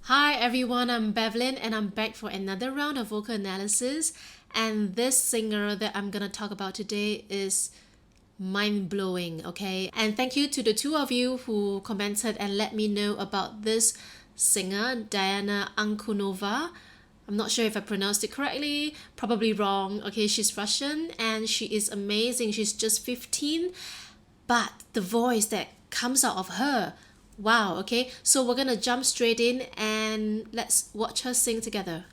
Hi everyone, I'm Bevelyn and I'm back for another round of vocal analysis. And this singer that I'm gonna talk about today is mind-blowing, okay? And thank you to the two of you who commented and let me know about this singer, Diana Ankudinova. I'm not sure if I pronounced it correctly, probably wrong. Okay, she's Russian and she is amazing. She's just 15, but the voice that comes out of her, wow. Okay, so we're gonna jump straight in and let's watch her sing together.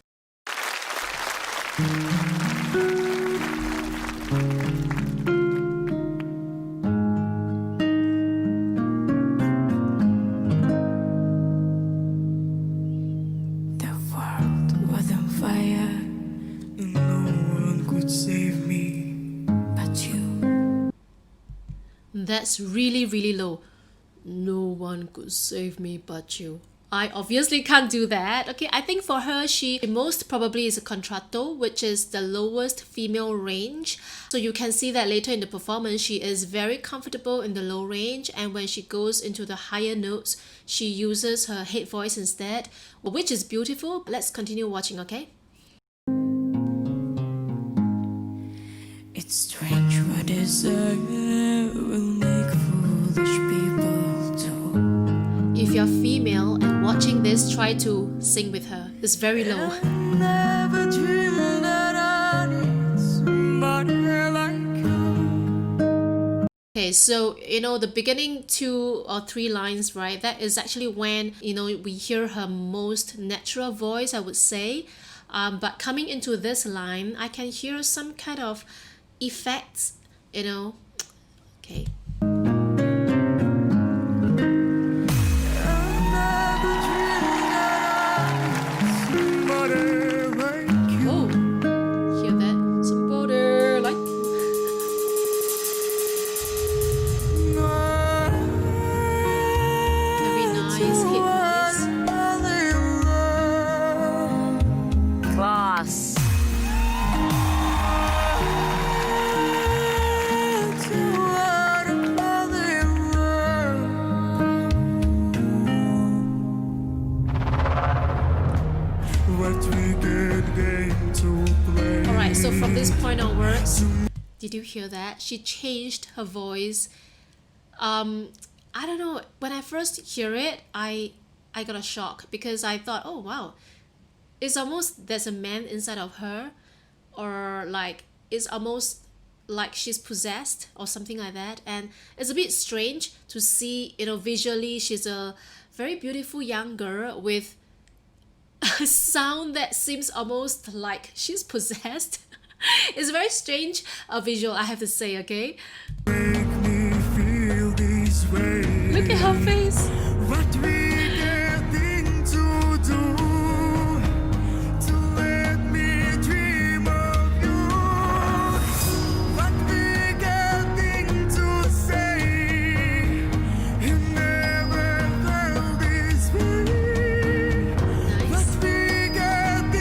The world was on fire and no one could save me but you. That's really low. No one could save me but you. I obviously can't do that. Okay, I think for her, she most probably is a contralto, which is the lowest female range. So you can see that later in the performance, she is very comfortable in the low range. And when she goes into the higher notes, she uses her head voice instead, which is beautiful. Let's continue watching, okay? It's strange what desire will make foolish people do. If you're female and watching this, try to sing with her. It's very low. Never dreamed that I need somebody like you. Okay, so the beginning 2 or 3 lines, right? That is actually when we hear her most natural voice, I would say. But coming into this line, I can hear some kind of effects, Okay. Oh, hear that? Some border like. Very nice hit voice. Class. Alright, so from this point onwards, did you hear that? She changed her voice. I don't know, when I first hear it, I got a shock because I thought, oh wow, it's almost there's a man inside of her, or like it's almost like she's possessed or something like that. And it's a bit strange to see, visually she's a very beautiful young girl with a sound that seems almost like she's possessed. It's a very strange visual, I have to say, okay? Make me feel this way. Look at her face. What we getting to do to let me dream of you? What we getting to say? You never felt this way. Nice. What we getting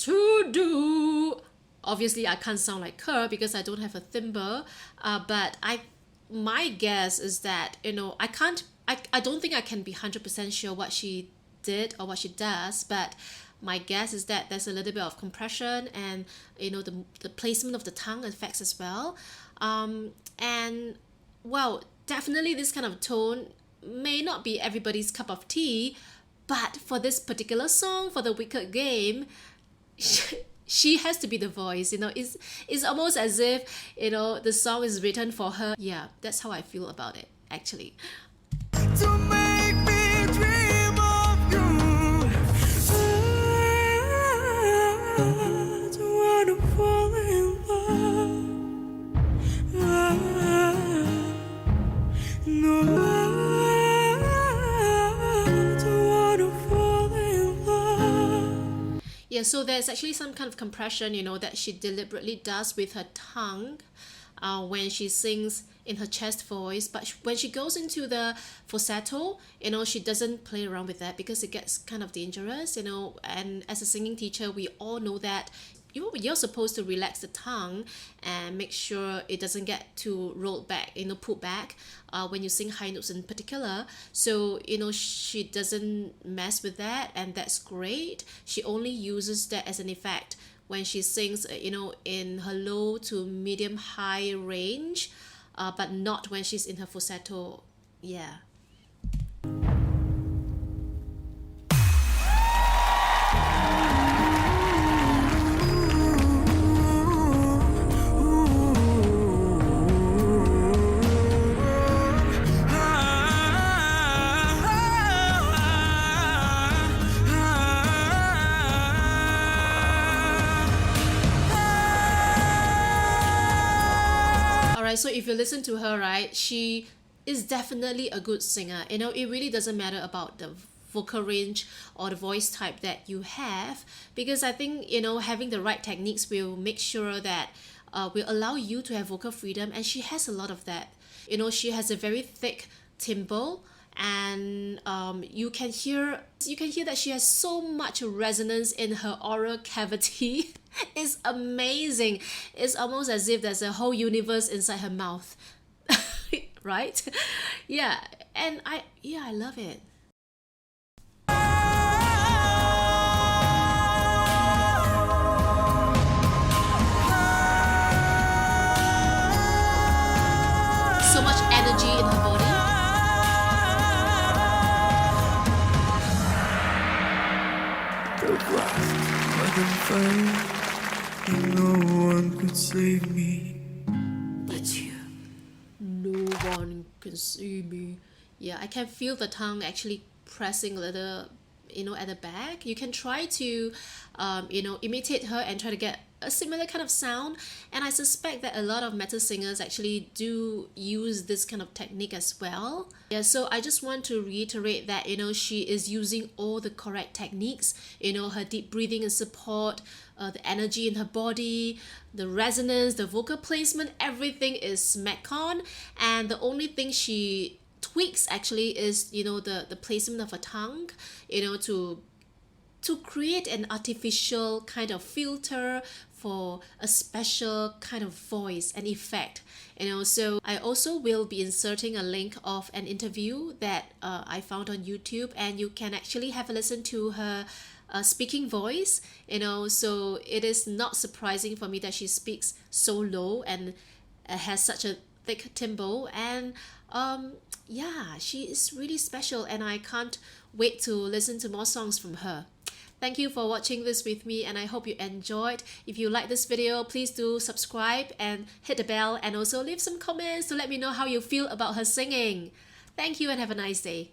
To do. Obviously, I can't sound like her because I don't have a thimble. But my guess is that I don't think I can be 100% sure what she did or what she does. But my guess is that there's a little bit of compression and the placement of the tongue affects as well. And well, definitely this kind of tone may not be everybody's cup of tea, but for this particular song, for the Wicked Game, she has to be the voice. It's almost as if the song is written for her. Yeah, that's how I feel about it, actually. to make me dream of you. I don't wanna fall in love. No, I don't wanna fall in love. Yeah, so there's actually some kind of compression, that she deliberately does with her tongue when she sings in her chest voice. But when she goes into the falsetto, she doesn't play around with that because it gets kind of dangerous, And as a singing teacher, we all know that you're supposed to relax the tongue and make sure it doesn't get too rolled back, pulled back when you sing high notes in particular. So she doesn't mess with that, and that's great. She only uses that as an effect when she sings in her low to medium high range, but not when she's in her falsetto. Yeah. So if you listen to her, right, she is definitely a good singer. It really doesn't matter about the vocal range or the voice type that you have, because I think having the right techniques will make sure that will allow you to have vocal freedom, and she has a lot of that. She has a very thick timbre, and you can hear that she has so much resonance in her oral cavity. It's amazing. It's almost as if there's a whole universe inside her mouth. Right? Yeah, and I love it. So much energy in her body. No one could save me. But you. No one can see me. Yeah, I can feel the tongue actually pressing a little, at the back. You can try to, imitate her and try to get a similar kind of sound. And I suspect that a lot of metal singers actually do use this kind of technique as well. Yeah, so I just want to reiterate that, she is using all the correct techniques, her deep breathing and support, the energy in her body, the resonance, the vocal placement, everything is smack on. And the only thing she tweaks actually is, the placement of her tongue, to create an artificial kind of filter for a special kind of voice and effect. So I also will be inserting a link of an interview that I found on YouTube, and you can actually have a listen to her speaking voice. So it is not surprising for me that she speaks so low and has such a thick timbre, and she is really special, and I can't wait to listen to more songs from her. Thank you for watching this with me, and I hope you enjoyed. If you like this video, please do subscribe and hit the bell, and also leave some comments to let me know how you feel about her singing. Thank you and have a nice day.